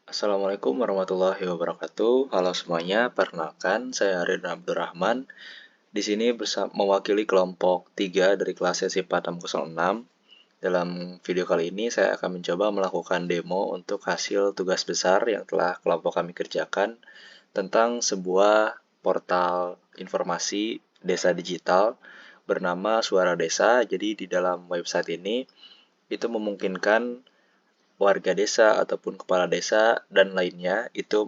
Assalamualaikum warahmatullahi wabarakatuh. Halo semuanya, perkenalkan saya Arin Abdurrahman. Di sini mewakili kelompok 3 dari kelas sesi 4606. Dalam video kali ini saya akan mencoba melakukan demo untuk hasil tugas besar yang telah kelompok kami kerjakan tentang sebuah portal informasi desa digital bernama Suara Desa. Jadi di dalam website ini itu memungkinkan warga desa ataupun kepala desa dan lainnya itu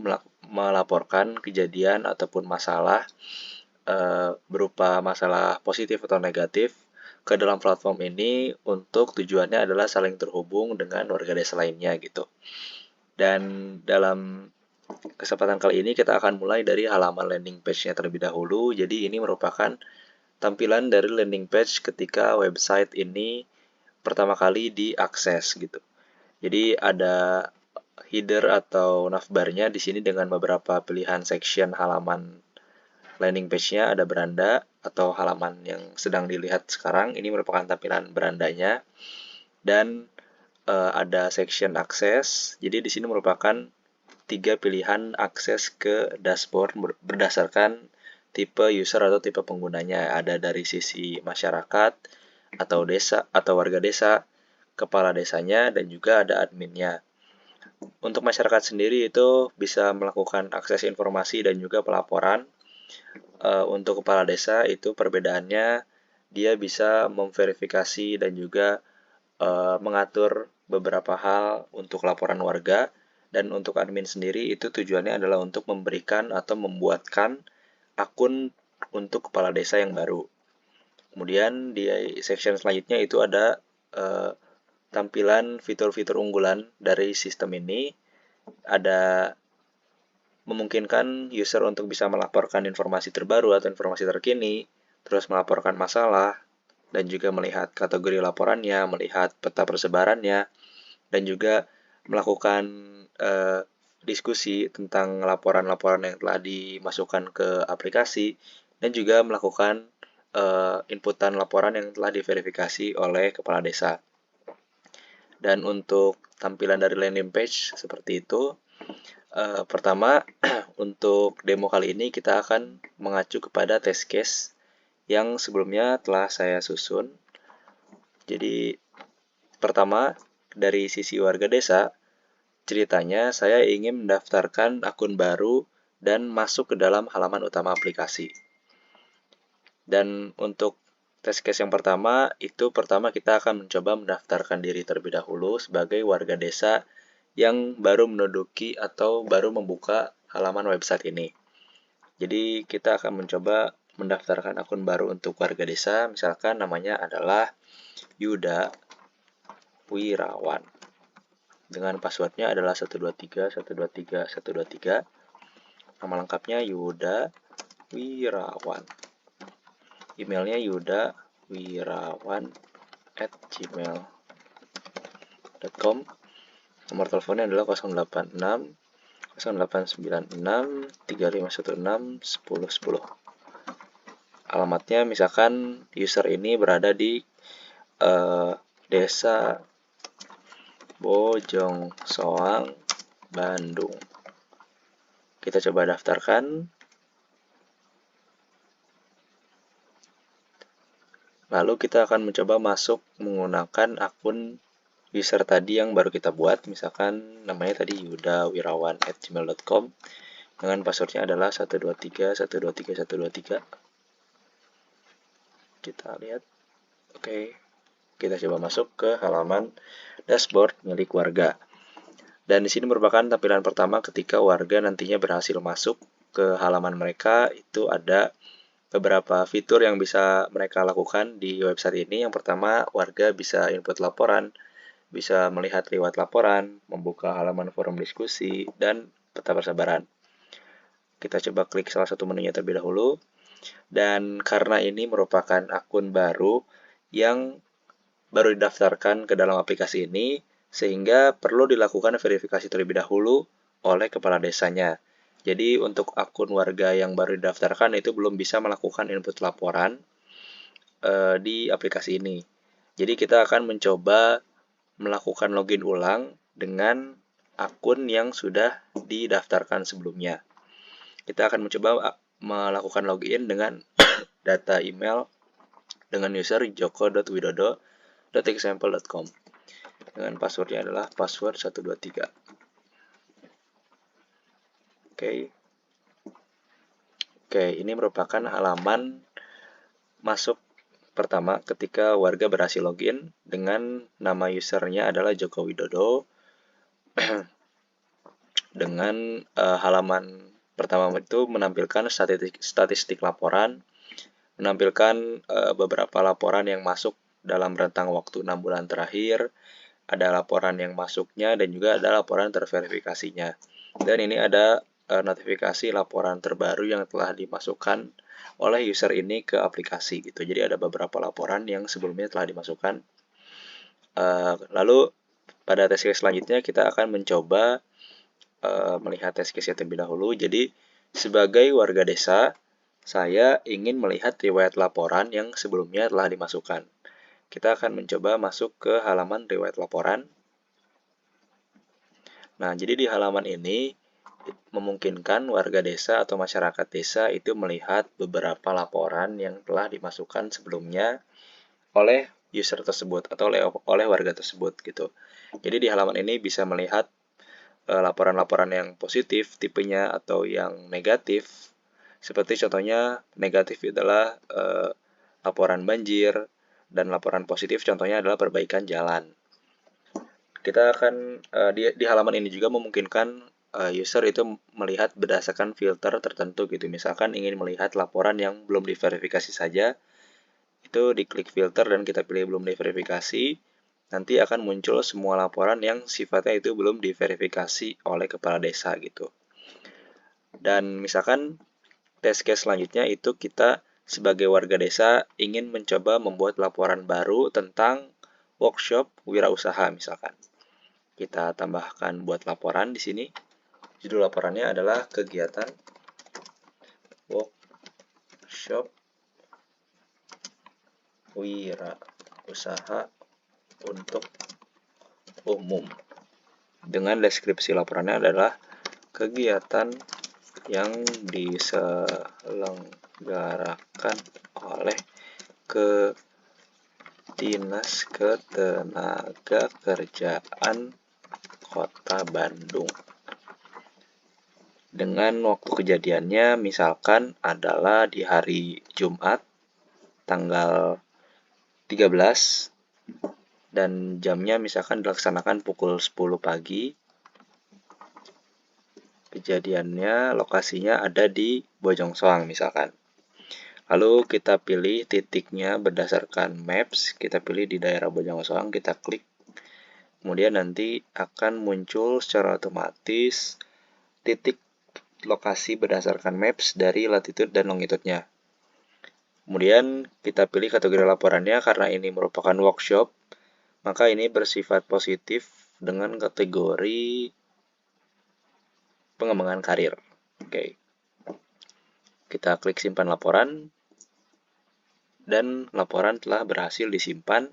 melaporkan kejadian ataupun masalah berupa masalah positif atau negatif ke dalam platform ini untuk tujuannya adalah saling terhubung dengan warga desa lainnya gitu. Dan dalam kesempatan kali ini kita akan mulai dari halaman landing page-nya terlebih dahulu. Jadi ini merupakan tampilan dari landing page ketika website ini pertama kali diakses gitu. Jadi ada header atau navbarnya di sini dengan beberapa pilihan section halaman landing page-nya. Ada beranda atau halaman yang sedang dilihat sekarang. Ini merupakan tampilan berandanya. Dan ada section akses. Jadi di sini merupakan 3 pilihan akses ke dashboard berdasarkan tipe user atau tipe penggunanya. Ada dari sisi masyarakat atau desa atau warga desa, kepala desanya, dan juga ada adminnya. Untuk masyarakat sendiri itu bisa melakukan akses informasi dan juga pelaporan. Untuk kepala desa itu perbedaannya dia bisa memverifikasi dan juga mengatur beberapa hal untuk laporan warga. Dan untuk admin sendiri itu tujuannya adalah untuk memberikan atau membuatkan akun untuk kepala desa yang baru. Kemudian di section selanjutnya itu ada tampilan fitur-fitur unggulan dari sistem ini. Ada memungkinkan user untuk bisa melaporkan informasi terbaru atau informasi terkini, terus melaporkan masalah, dan juga melihat kategori laporannya, melihat peta persebarannya, dan juga melakukan diskusi tentang laporan-laporan yang telah dimasukkan ke aplikasi, dan juga melakukan inputan laporan yang telah diverifikasi oleh kepala desa. Dan untuk tampilan dari landing page seperti itu. Pertama, untuk demo kali ini kita akan mengacu kepada test case yang sebelumnya telah saya susun. Jadi, pertama, dari sisi warga desa, ceritanya saya ingin mendaftarkan akun baru dan masuk ke dalam halaman utama aplikasi. Dan untuk test case yang pertama, kita akan mencoba mendaftarkan diri terlebih dahulu sebagai warga desa yang baru menduduki atau baru membuka halaman website ini. Jadi kita akan mencoba mendaftarkan akun baru untuk warga desa, misalkan namanya adalah Yuda Wirawan. Dengan passwordnya adalah 123 123 123. Nama lengkapnya Yuda Wirawan. Emailnya yudawirawan@gmail.com. Nomor teleponnya adalah 086 0896 3516 1010. Alamatnya misalkan user ini berada di Desa Bojongsoang, Bandung. Kita coba daftarkan. Lalu kita akan mencoba masuk menggunakan akun user tadi yang baru kita buat. Misalkan namanya tadi yudawirawan@gmail.com. Dengan passwordnya adalah 123 123 123. Kita lihat. Oke. Kita coba masuk ke halaman dashboard milik warga. Dan di sini merupakan tampilan pertama ketika warga nantinya berhasil masuk ke halaman mereka. Itu ada beberapa fitur yang bisa mereka lakukan di website ini. Yang pertama, warga bisa input laporan, bisa melihat riwayat laporan, membuka halaman forum diskusi, dan peta persebaran. Kita coba klik salah satu menunya terlebih dahulu. Dan karena ini merupakan akun baru yang baru didaftarkan ke dalam aplikasi ini, sehingga perlu dilakukan verifikasi terlebih dahulu oleh kepala desanya. Jadi untuk akun warga yang baru didaftarkan itu belum bisa melakukan input laporan di aplikasi ini. Jadi kita akan mencoba melakukan login ulang dengan akun yang sudah didaftarkan sebelumnya. Kita akan mencoba melakukan login dengan data email dengan user joko.widodo.example.com dengan passwordnya adalah password 123. Oke, ini merupakan halaman masuk pertama ketika warga berhasil login dengan nama usernya adalah Joko Widodo. Dengan halaman pertama itu menampilkan statistik laporan, menampilkan beberapa laporan yang masuk dalam rentang waktu 6 bulan terakhir, ada laporan yang masuknya dan juga ada laporan terverifikasinya. Dan ini ada notifikasi laporan terbaru yang telah dimasukkan oleh user ini ke aplikasi gitu. Jadi ada beberapa laporan yang sebelumnya telah dimasukkan. Lalu pada test case selanjutnya kita akan mencoba melihat test case terlebih dahulu. Jadi sebagai warga desa, saya ingin melihat riwayat laporan yang sebelumnya telah dimasukkan. Kita akan mencoba masuk ke halaman riwayat laporan. Nah, jadi di halaman ini memungkinkan warga desa atau masyarakat desa itu melihat beberapa laporan yang telah dimasukkan sebelumnya oleh user tersebut atau oleh warga tersebut gitu. Jadi di halaman ini bisa melihat laporan-laporan yang positif tipenya atau yang negatif. Seperti contohnya negatif adalah laporan banjir dan laporan positif contohnya adalah perbaikan jalan. Kita akan di halaman ini juga memungkinkan user itu melihat berdasarkan filter tertentu gitu. Misalkan ingin melihat laporan yang belum diverifikasi saja, itu diklik filter dan kita pilih belum diverifikasi. Nanti akan muncul semua laporan yang sifatnya itu belum diverifikasi oleh kepala desa gitu. Dan misalkan test case selanjutnya itu kita sebagai warga desa ingin mencoba membuat laporan baru tentang workshop wirausaha misalkan. Kita tambahkan buat laporan di sini. Judul laporannya adalah kegiatan workshop wirausaha untuk umum. Dengan deskripsi laporannya adalah kegiatan yang diselenggarakan oleh Dinas Ketenagakerjaan Kota Bandung. Dengan waktu kejadiannya misalkan adalah di hari Jumat tanggal 13 dan jamnya misalkan dilaksanakan pukul 10 pagi. Kejadiannya lokasinya ada di Bojong Soang misalkan. Lalu kita pilih titiknya berdasarkan maps, kita pilih di daerah Bojong Soang, kita klik. Kemudian nanti akan muncul secara otomatis titik lokasi berdasarkan maps dari latitude dan longitude-nya. Kemudian kita pilih kategori laporannya karena ini merupakan workshop, maka ini bersifat positif dengan kategori pengembangan karir. Oke. Kita klik simpan laporan dan laporan telah berhasil disimpan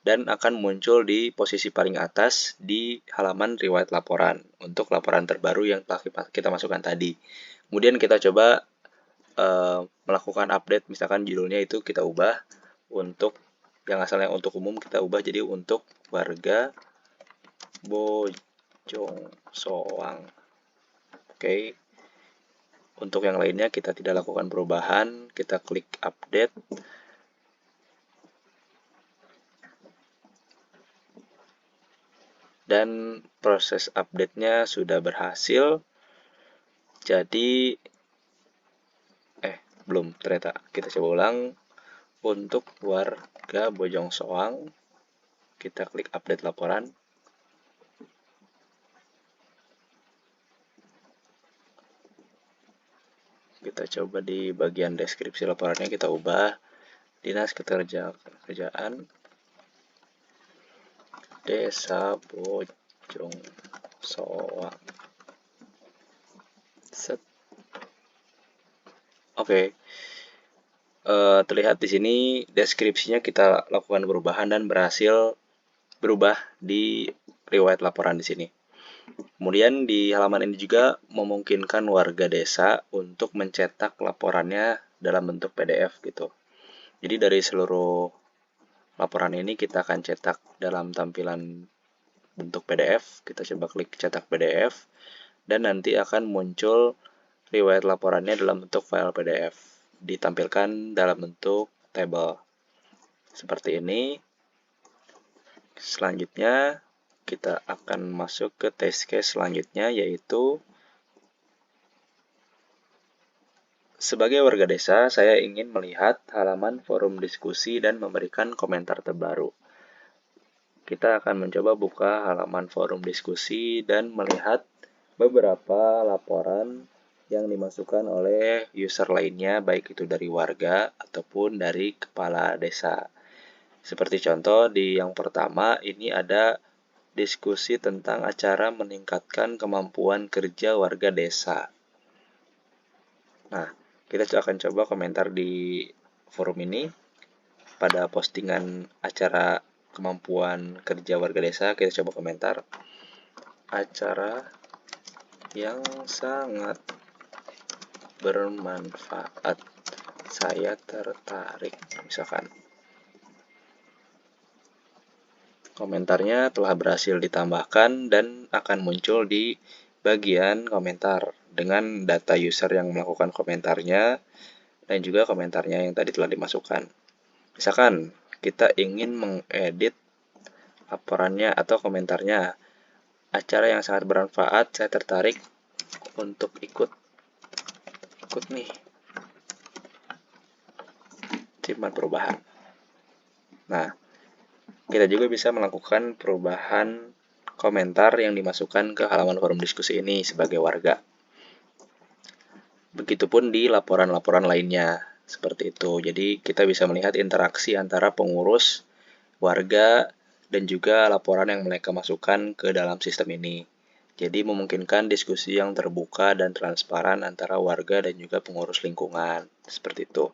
dan akan muncul di posisi paling atas di halaman riwayat laporan untuk laporan terbaru yang telah kita masukkan tadi. Kemudian kita coba melakukan update, misalkan judulnya itu kita ubah untuk yang asalnya untuk umum kita ubah jadi untuk warga Bojong Soang. Oke. Untuk yang lainnya kita tidak lakukan perubahan, kita klik update. Dan proses update-nya sudah berhasil. Jadi belum ternyata. Kita coba ulang. Untuk warga Bojong Soang, kita klik update laporan. Kita coba di bagian deskripsi laporannya kita ubah Dinas Ketenagakerjaan Desa Bojong Soang. Set. Oke. Terlihat di sini deskripsinya kita lakukan perubahan dan berhasil berubah di riwayat laporan di sini. Kemudian di halaman ini juga memungkinkan warga desa untuk mencetak laporannya dalam bentuk PDF gitu. Jadi dari seluruh laporan ini kita akan cetak dalam tampilan bentuk PDF. Kita coba klik cetak PDF dan nanti akan muncul riwayat laporannya dalam bentuk file PDF. Ditampilkan dalam bentuk tabel. Seperti ini. Selanjutnya kita akan masuk ke test case selanjutnya, yaitu sebagai warga desa, saya ingin melihat halaman forum diskusi dan memberikan komentar terbaru. Kita akan mencoba buka halaman forum diskusi dan melihat beberapa laporan yang dimasukkan oleh user lainnya, baik itu dari warga ataupun dari kepala desa. Seperti contoh di yang pertama, ini ada diskusi tentang acara meningkatkan kemampuan kerja warga desa. Nah, kita akan coba komentar di forum ini. Pada postingan acara kemampuan kerja warga desa, kita coba komentar. Acara yang sangat bermanfaat. Saya tertarik, misalkan. Komentarnya telah berhasil ditambahkan dan akan muncul di bagian komentar dengan data user yang melakukan komentarnya dan juga komentarnya yang tadi telah dimasukkan. Misalkan kita ingin mengedit laporannya atau komentarnya. Acara yang sangat bermanfaat, saya tertarik untuk ikut nih Cimat Perubahan. Nah, kita juga bisa melakukan perubahan komentar yang dimasukkan ke halaman forum diskusi ini sebagai warga. Begitupun di laporan-laporan lainnya, seperti itu. Jadi kita bisa melihat interaksi antara pengurus, warga, dan juga laporan yang mereka masukkan ke dalam sistem ini. Jadi memungkinkan diskusi yang terbuka dan transparan antara warga dan juga pengurus lingkungan. Seperti itu.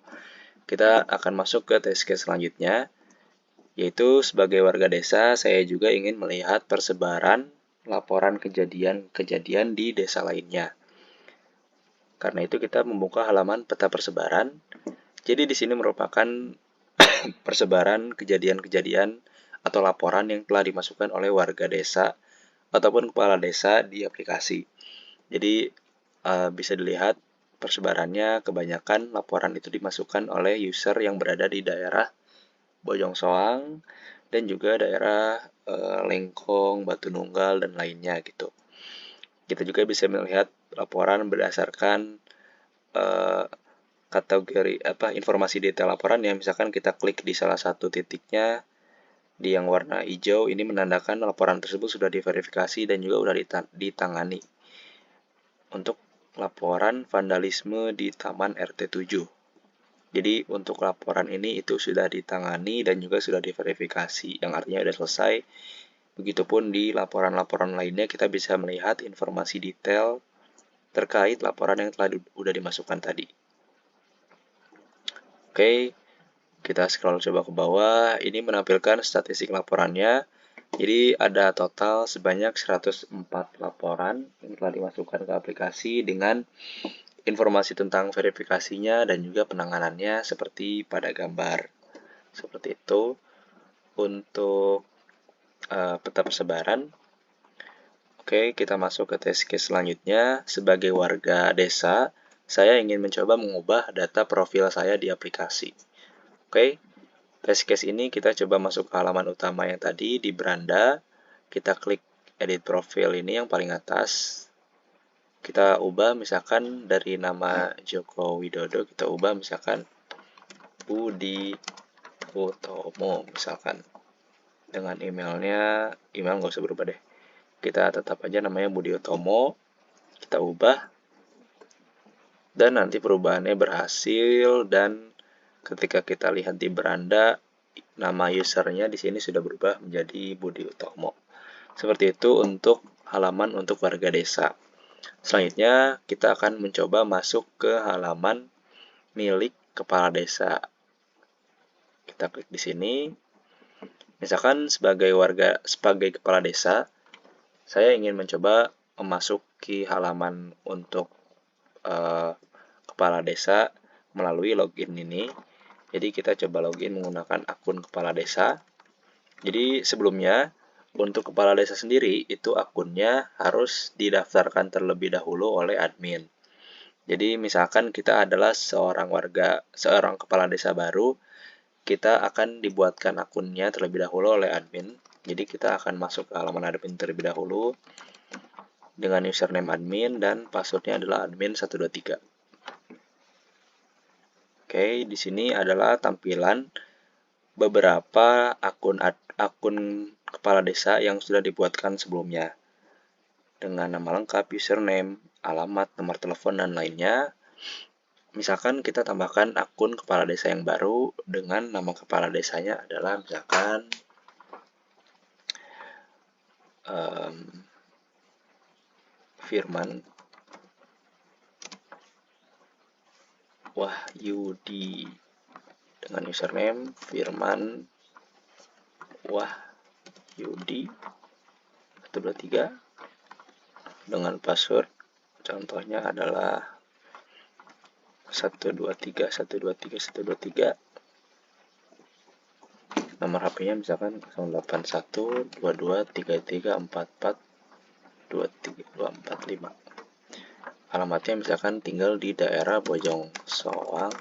Kita akan masuk ke test case selanjutnya, yaitu sebagai warga desa, saya juga ingin melihat persebaran laporan kejadian-kejadian di desa lainnya. Karena itu kita membuka halaman peta persebaran. Jadi di sini merupakan persebaran kejadian-kejadian atau laporan yang telah dimasukkan oleh warga desa ataupun kepala desa di aplikasi. Jadi bisa dilihat persebarannya, kebanyakan laporan itu dimasukkan oleh user yang berada di daerah Bojong Soang dan juga daerah Lengkong, Batu Nunggal, dan lainnya gitu. Kita juga bisa melihat laporan berdasarkan kategori informasi detail laporan ya. Misalkan kita klik di salah satu titiknya di yang warna hijau, ini menandakan laporan tersebut sudah diverifikasi dan juga sudah ditangani. Untuk laporan vandalisme di Taman RT 7. Jadi untuk laporan ini itu sudah ditangani dan juga sudah diverifikasi, yang artinya sudah selesai. Begitupun di laporan-laporan lainnya kita bisa melihat informasi detail terkait laporan yang telah dimasukkan tadi. Oke, kita scroll coba ke bawah. Ini menampilkan statistik laporannya. Jadi ada total sebanyak 104 laporan yang telah dimasukkan ke aplikasi dengan informasi tentang verifikasinya dan juga penanganannya seperti pada gambar. Seperti itu. Untuk peta persebaran. Oke, kita masuk ke test case selanjutnya. Sebagai warga desa, saya ingin mencoba mengubah data profil saya di aplikasi. Oke, test case ini kita coba masuk ke halaman utama yang tadi di beranda. Kita klik edit profil ini yang paling atas. Kita ubah misalkan dari nama Joko Widodo, kita ubah misalkan Budi Utomo misalkan. Dengan emailnya, email nggak usah berubah deh. Kita tetap aja namanya Budi Utomo. Kita ubah. Dan nanti perubahannya berhasil dan ketika kita lihat di beranda, nama usernya di sini sudah berubah menjadi Budi Utomo. Seperti itu untuk halaman untuk warga desa. Selanjutnya kita akan mencoba masuk ke halaman milik kepala desa. Kita klik di sini. Misalkan sebagai kepala desa, saya ingin mencoba memasuki halaman untuk kepala desa melalui login ini. Jadi kita coba login menggunakan akun kepala desa. Jadi sebelumnya untuk kepala desa sendiri itu akunnya harus didaftarkan terlebih dahulu oleh admin. Jadi misalkan kita adalah seorang kepala desa baru, kita akan dibuatkan akunnya terlebih dahulu oleh admin. Jadi kita akan masuk ke halaman admin terlebih dahulu dengan username admin dan passwordnya adalah admin 123. Oke, di sini adalah tampilan beberapa akun kepala desa yang sudah dibuatkan sebelumnya dengan nama lengkap, username, alamat, nomor telepon, dan lainnya. Misalkan kita tambahkan akun kepala desa yang baru dengan nama kepala desanya adalah misalkan Firman Wahyudi dengan username Firman Wahyudi 123 dengan password contohnya adalah 123. Nomor HP-nya misalkan 081223344245. Alamatnya misalkan tinggal di daerah Bojong Soang,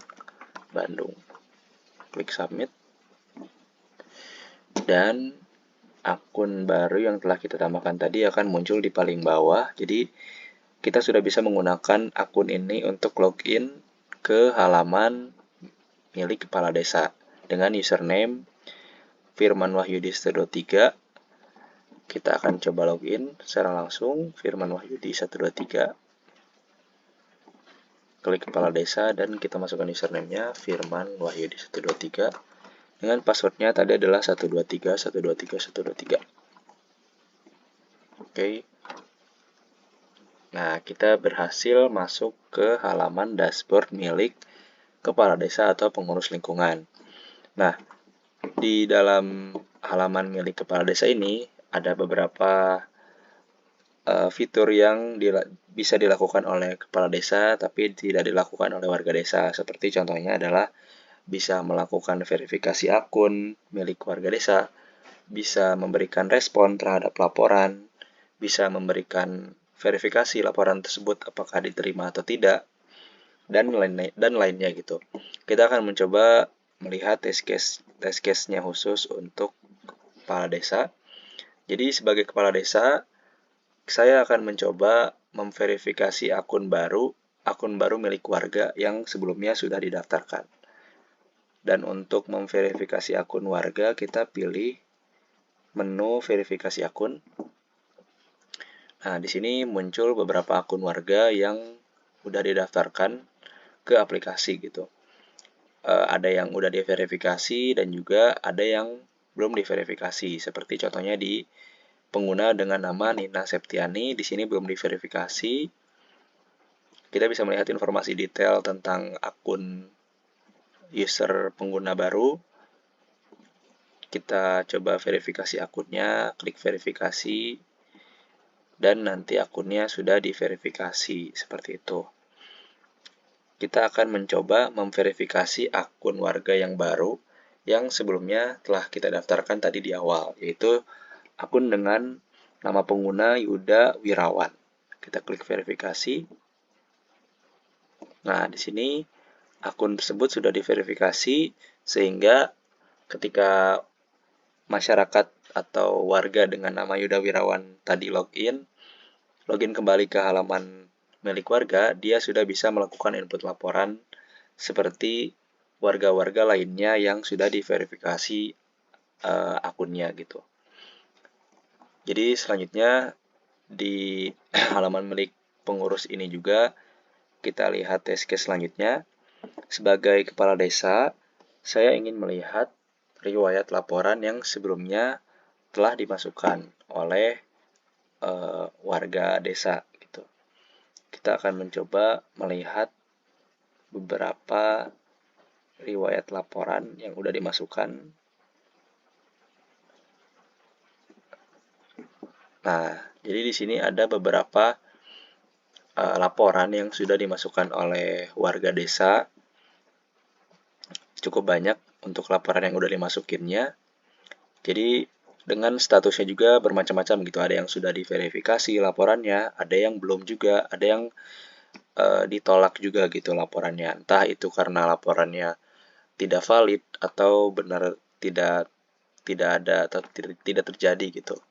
Bandung. Klik submit. Dan akun baru yang telah kita tambahkan tadi akan muncul di paling bawah. Jadi kita sudah bisa menggunakan akun ini untuk login ke halaman milik kepala desa dengan username Firman Wahyudi 123. Kita akan coba login secara langsung Firman Wahyudi 123. Klik kepala desa dan kita masukkan username-nya Firman Wahyudi 123. Dengan passwordnya tadi adalah 123. Oke. Nah, kita berhasil masuk ke halaman dashboard milik kepala desa atau pengurus lingkungan. Nah, di dalam halaman milik kepala desa ini ada beberapa fitur yang bisa dilakukan oleh kepala desa tapi tidak dilakukan oleh warga desa. Seperti contohnya adalah bisa melakukan verifikasi akun milik warga desa, bisa memberikan respon terhadap laporan, bisa memberikan verifikasi laporan tersebut apakah diterima atau tidak, dan lainnya gitu. Kita akan mencoba melihat test case-nya khusus untuk kepala desa. Jadi sebagai kepala desa, saya akan mencoba memverifikasi akun baru milik warga yang sebelumnya sudah didaftarkan. Dan untuk memverifikasi akun warga, kita pilih menu verifikasi akun. Nah, di sini muncul beberapa akun warga yang sudah didaftarkan ke aplikasi gitu. Ada yang udah diverifikasi dan juga ada yang belum diverifikasi. Seperti contohnya di pengguna dengan nama Nina Septiani, di sini belum diverifikasi. Kita bisa melihat informasi detail tentang akun user pengguna baru. Kita coba verifikasi akunnya, klik verifikasi, dan nanti akunnya sudah diverifikasi, seperti itu. Kita akan mencoba memverifikasi akun warga yang baru yang sebelumnya telah kita daftarkan tadi di awal, yaitu akun dengan nama pengguna Yuda Wirawan. Kita klik verifikasi. Nah, di sini akun tersebut sudah diverifikasi sehingga ketika masyarakat atau warga dengan nama Yuda Wirawan tadi login kembali ke halaman milik warga, dia sudah bisa melakukan input laporan seperti warga-warga lainnya yang sudah diverifikasi akunnya gitu. Jadi selanjutnya di halaman milik pengurus ini juga kita lihat test case selanjutnya. Sebagai kepala desa, saya ingin melihat riwayat laporan yang sebelumnya telah dimasukkan oleh warga desa gitu. Kita akan mencoba melihat beberapa riwayat laporan yang sudah dimasukkan. Nah, jadi di sini ada beberapa laporan yang sudah dimasukkan oleh warga desa. Cukup banyak untuk laporan yang udah dimasukinnya. Jadi dengan statusnya juga bermacam-macam gitu. Ada yang sudah diverifikasi laporannya, ada yang belum juga, ada yang ditolak juga gitu laporannya. Entah itu karena laporannya tidak valid atau benar tidak tidak ada atau tidak terjadi gitu.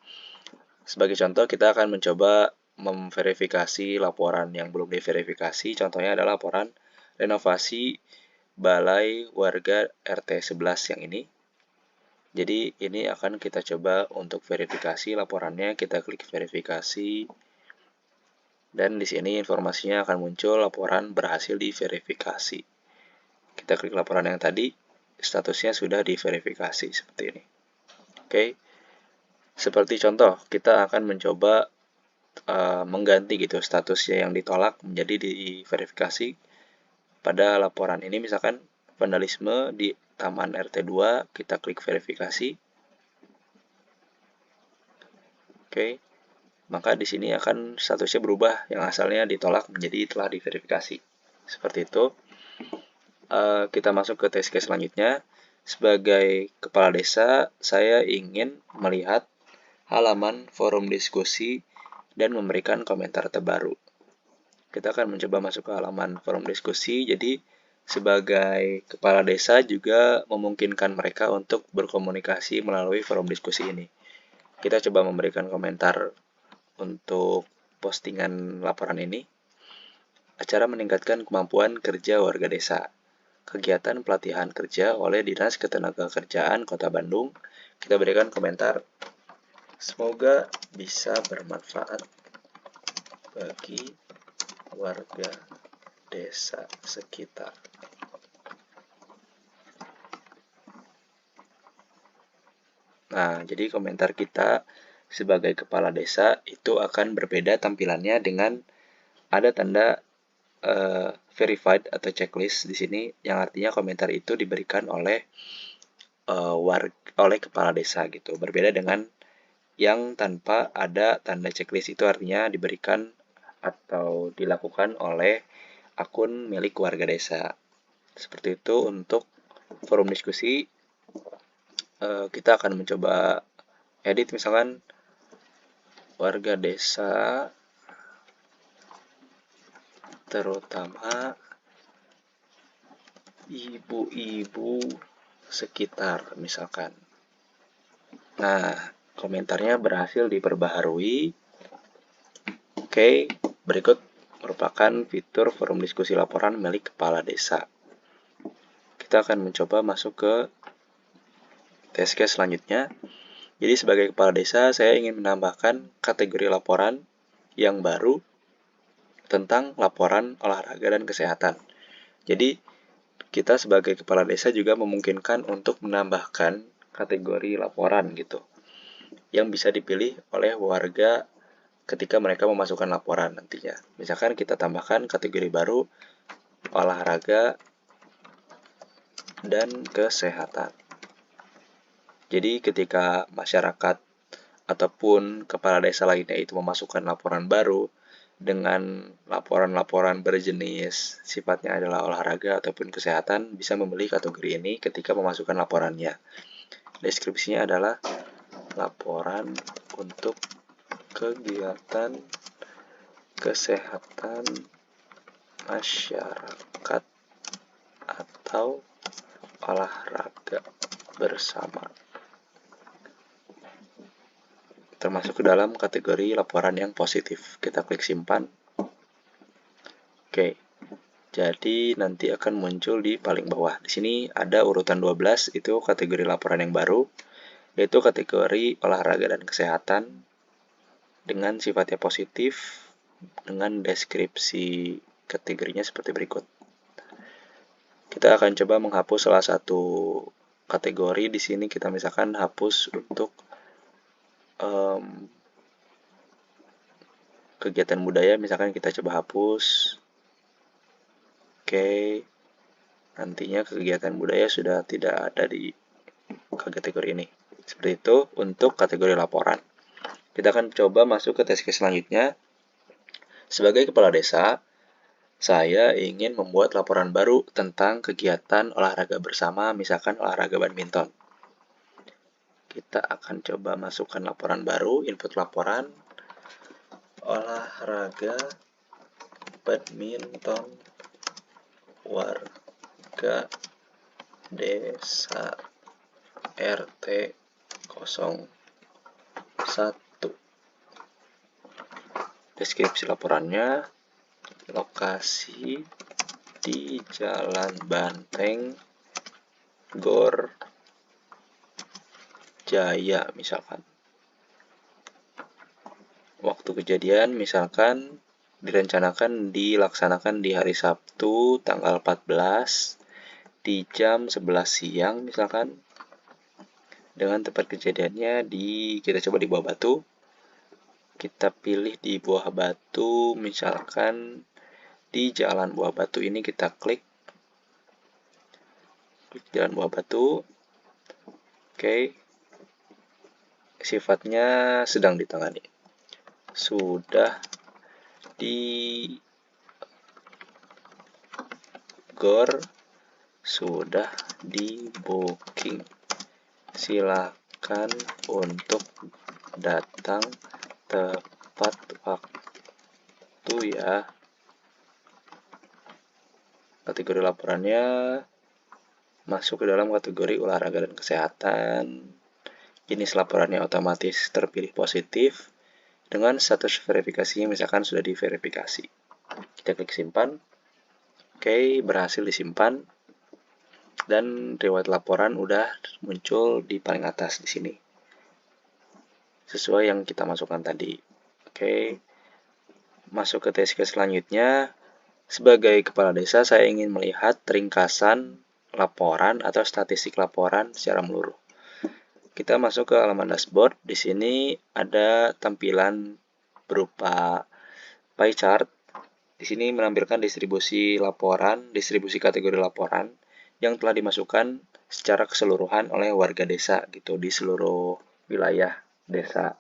Sebagai contoh, kita akan mencoba memverifikasi laporan yang belum diverifikasi. Contohnya adalah laporan renovasi Balai Warga RT 11 yang ini. Jadi ini akan kita coba untuk verifikasi laporannya. Kita klik verifikasi. Dan di sini informasinya akan muncul laporan berhasil diverifikasi. Kita klik laporan yang tadi, statusnya sudah diverifikasi seperti ini. Oke. Seperti contoh, kita akan mencoba mengganti gitu statusnya yang ditolak menjadi diverifikasi pada laporan ini. Misalkan vandalisme di Taman RT 2, kita klik verifikasi. Oke. Maka di sini akan statusnya berubah, yang asalnya ditolak menjadi telah diverifikasi. Seperti itu. Kita masuk ke test case selanjutnya. Sebagai kepala desa, saya ingin melihat halaman forum diskusi dan memberikan komentar terbaru. Kita akan mencoba masuk ke halaman forum diskusi. Jadi sebagai kepala desa juga memungkinkan mereka untuk berkomunikasi melalui forum diskusi ini. Kita coba memberikan komentar untuk postingan laporan ini. Acara meningkatkan kemampuan kerja warga desa. Kegiatan pelatihan kerja oleh Dinas Ketenagakerjaan Kota Bandung. Kita berikan komentar, semoga bisa bermanfaat bagi warga desa sekitar. Nah, jadi komentar kita sebagai kepala desa itu akan berbeda tampilannya dengan ada tanda verified atau checklist di sini, yang artinya komentar itu diberikan oleh oleh kepala desa gitu. Berbeda dengan yang tanpa ada tanda checklist, itu artinya diberikan atau dilakukan oleh akun milik warga desa. Seperti itu untuk forum diskusi. Kita akan mencoba edit misalkan warga desa terutama ibu-ibu sekitar misalkan. Nah, komentarnya berhasil diperbaharui. Oke, berikut merupakan fitur forum diskusi laporan milik kepala desa. Kita akan mencoba masuk ke test case selanjutnya. Jadi sebagai kepala desa, saya ingin menambahkan kategori laporan yang baru tentang laporan olahraga dan kesehatan. Jadi kita sebagai kepala desa juga memungkinkan untuk menambahkan kategori laporan gitu, yang bisa dipilih oleh warga ketika mereka memasukkan laporan nantinya. Misalkan kita tambahkan kategori baru olahraga dan kesehatan. Jadi ketika masyarakat ataupun kepala desa lainnya itu memasukkan laporan baru dengan laporan-laporan berjenis sifatnya adalah olahraga ataupun kesehatan, bisa memilih kategori ini ketika memasukkan laporannya. Deskripsinya adalah laporan untuk kegiatan kesehatan masyarakat atau olahraga bersama, termasuk ke dalam kategori laporan yang positif. Kita klik simpan. Oke. Jadi nanti akan muncul di paling bawah. Di sini ada urutan 12, itu kategori laporan yang baru, yaitu kategori olahraga dan kesehatan dengan sifatnya positif dengan deskripsi kategorinya seperti berikut. Kita akan coba menghapus salah satu kategori. Di sini kita misalkan hapus untuk kegiatan budaya, misalkan kita coba hapus. Oke, nantinya kegiatan budaya sudah tidak ada di kategori ini. Seperti itu untuk kategori laporan. Kita akan coba masuk ke test case selanjutnya. Sebagai kepala desa, saya ingin membuat laporan baru tentang kegiatan olahraga bersama, misalkan olahraga badminton. Kita akan coba masukkan laporan baru, input laporan, olahraga badminton warga desa RT 01. Deskripsi laporannya, lokasi di Jalan Banteng, Gor Jaya misalkan. Waktu kejadian misalkan direncanakan dilaksanakan di hari Sabtu tanggal 14 di jam 11 siang misalkan. Dengan tempat kejadiannya kita coba di Buah Batu. Kita pilih di Buah Batu, misalkan di Jalan Buah Batu ini kita klik Jalan Buah Batu. Oke. Sifatnya sedang ditangani. Sudah di Gor, sudah di booking. Silakan untuk datang tepat waktu ya. Kategori laporannya masuk ke dalam kategori olahraga dan kesehatan. Jenis laporannya otomatis terpilih positif dengan status verifikasinya misalkan sudah diverifikasi. Kita klik simpan. Oke, berhasil disimpan. Dan riwayat laporan udah muncul di paling atas di sini. Sesuai yang kita masukkan tadi. Oke. Masuk ke test case selanjutnya. Sebagai kepala desa, saya ingin melihat ringkasan laporan atau statistik laporan secara menyeluruh. Kita masuk ke halaman dashboard. Di sini ada tampilan berupa pie chart. Di sini menampilkan distribusi laporan, distribusi kategori laporan yang telah dimasukkan secara keseluruhan oleh warga desa gitu di seluruh wilayah desa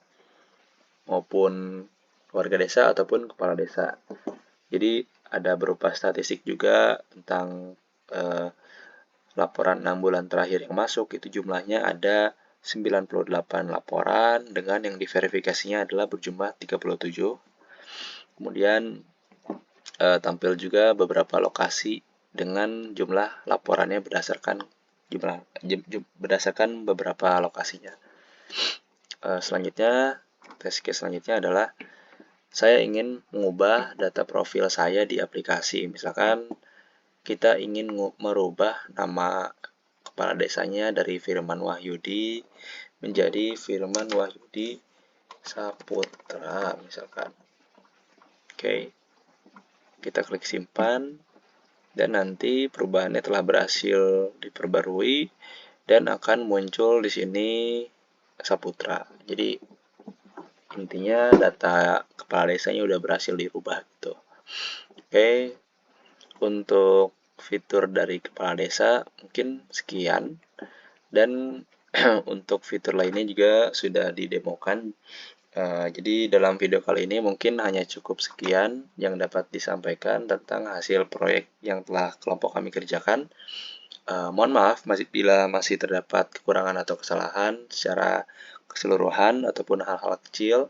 maupun warga desa ataupun kepala desa. Jadi ada berupa statistik juga tentang laporan 6 bulan terakhir yang masuk, itu jumlahnya ada 98 laporan dengan yang diverifikasinya adalah berjumlah 37. Kemudian tampil juga beberapa lokasi dengan jumlah laporannya berdasarkan berdasarkan beberapa lokasinya. Selanjutnya, test case selanjutnya adalah saya ingin mengubah data profil saya di aplikasi. Misalkan kita ingin merubah nama kepala desanya dari Firman Wahyudi menjadi Firman Wahyudi Saputra misalkan. Oke. Kita klik simpan. Dan nanti perubahannya telah berhasil diperbarui dan akan muncul di sini Saputra. Jadi intinya data kepala desanya udah berhasil dirubah gitu. Oke, untuk fitur dari kepala desa mungkin sekian, dan untuk fitur lainnya juga sudah didemokan. Jadi dalam video kali ini mungkin hanya cukup sekian yang dapat disampaikan tentang hasil proyek yang telah kelompok kami kerjakan. Mohon maaf bila masih terdapat kekurangan atau kesalahan secara keseluruhan ataupun hal-hal kecil.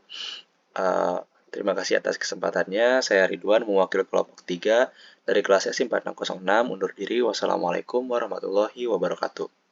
Terima kasih atas kesempatannya. Saya Ridwan, mewakili kelompok 3 dari kelas SI 4606, undur diri. Wassalamualaikum warahmatullahi wabarakatuh.